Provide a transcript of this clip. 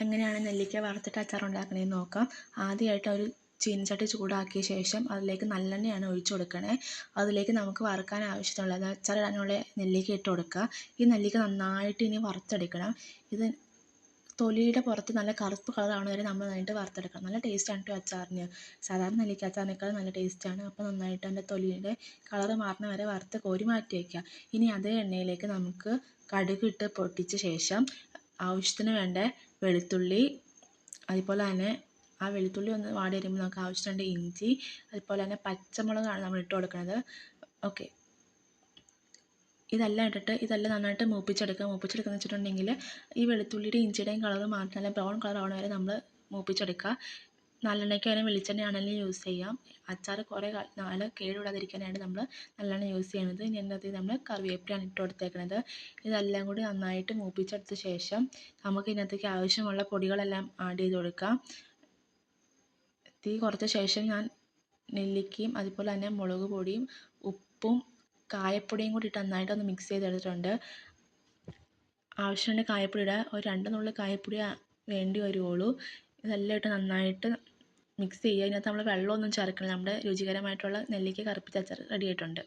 എങ്ങനെയാണ് നെല്ലിക്ക വറുത്തിട്ട് അച്ചാർ ഉണ്ടാക്കണതെന്ന് നോക്കാം. ആദ്യമായിട്ട് ഒരു ചീനച്ചട്ടി ചൂടാക്കിയ ശേഷം അതിലേക്ക് നല്ലെണ്ണയാണ് ഒഴിച്ചു കൊടുക്കണേ. അതിലേക്ക് നമുക്ക് വറുക്കാൻ ആവശ്യത്തിനുള്ള അച്ചാറിടാനുള്ള നെല്ലിക്ക ഇട്ട് കൊടുക്കുക. ഈ നെല്ലിക്ക നന്നായിട്ട് ഇനി വറുത്തെടുക്കണം. ഇത് തൊലിയുടെ പുറത്ത് നല്ല കറുപ്പ് കളറാവണ വരെ നമ്മൾ നന്നായിട്ട് വറുത്തെടുക്കണം. നല്ല ടേസ്റ്റാണ് കേട്ടോ അച്ചാറിന്. സാധാരണ നെല്ലിക്ക അച്ചാറിനേക്കാൾ നല്ല ടേസ്റ്റാണ്. അപ്പോൾ നന്നായിട്ട് അതിൻ്റെ തൊലിയുടെ കളറ് മാറുന്ന വരെ വറുത്ത് കോരി മാറ്റി വയ്ക്കുക. ഇനി അതേ എണ്ണയിലേക്ക് നമുക്ക് കടുക് ഇട്ട് പൊട്ടിച്ച ശേഷം ആവശ്യത്തിന് വേണ്ട വെളുത്തുള്ളി, അതുപോലെ തന്നെ ആ വെളുത്തുള്ളി ഒന്ന് വാടി വരുമ്പോൾ നമുക്ക് ആവശ്യമുണ്ട് ഇഞ്ചി, അതുപോലെ തന്നെ പച്ചമുളകാണ് നമ്മൾ ഇട്ട് കൊടുക്കുന്നത്. ഓക്കെ, ഇതെല്ലാം ഇട്ടിട്ട് ഇതെല്ലാം നന്നായിട്ട് മൂപ്പിച്ചെടുക്കുക വെച്ചിട്ടുണ്ടെങ്കിൽ ഈ വെളുത്തുള്ളിയുടെയും ഇഞ്ചിയുടെയും കളറ് മാറ്റി നല്ല ബ്രൗൺ കളർ ആവണ വരെ നമ്മൾ മൂപ്പിച്ചെടുക്കുക. നല്ലെണ്ണയ്ക്കായാലും വെളിച്ചെണ്ണയാണെങ്കിലും യൂസ് ചെയ്യാം. അച്ചാർ കുറേ നാൾ കേടുകൂടാതിരിക്കാനാണ് നമ്മൾ നല്ലെണ്ണ യൂസ് ചെയ്യുന്നത്. ഇനി അതിനകത്ത് നമ്മൾ കറിവേപ്പിലയാണ് ഇട്ട് കൊടുത്തേക്കുന്നത്. ഇതെല്ലാം കൂടി നന്നായിട്ട് മൂപ്പിച്ചെടുത്ത ശേഷം നമുക്ക് ഇതിനകത്തേക്ക് ആവശ്യമുള്ള പൊടികളെല്ലാം ആഡ് ചെയ്ത് കൊടുക്കാം. തീ കുറച്ച ശേഷം ഞാൻ നെല്ലിക്കയും അതുപോലെ തന്നെ മുളക് പൊടിയും ഉപ്പും കായപ്പൊടിയും കൂടി ഇട്ട് നന്നായിട്ടൊന്ന് മിക്സ് ചെയ്തെടുത്തിട്ടുണ്ട്. ആവശ്യമുണ്ടെങ്കിൽ കായപ്പൊടി ഇടുക. ഒരു 2 നുള്ളി കായപ്പൊടി വേണ്ടി വരുള്ളൂ. ഇതെല്ലാം ഇട്ട് നന്നായിട്ട് മിക്സ് ചെയ്യുക. ഇതിനകത്ത് നമ്മൾ വെള്ളമൊന്നും ചേർക്കണില്ല. നമ്മുടെ രുചികരമായിട്ടുള്ള നെല്ലിക്ക കറുപ്പിച്ച അച്ചാർ റെഡി ആയിട്ടുണ്ട്.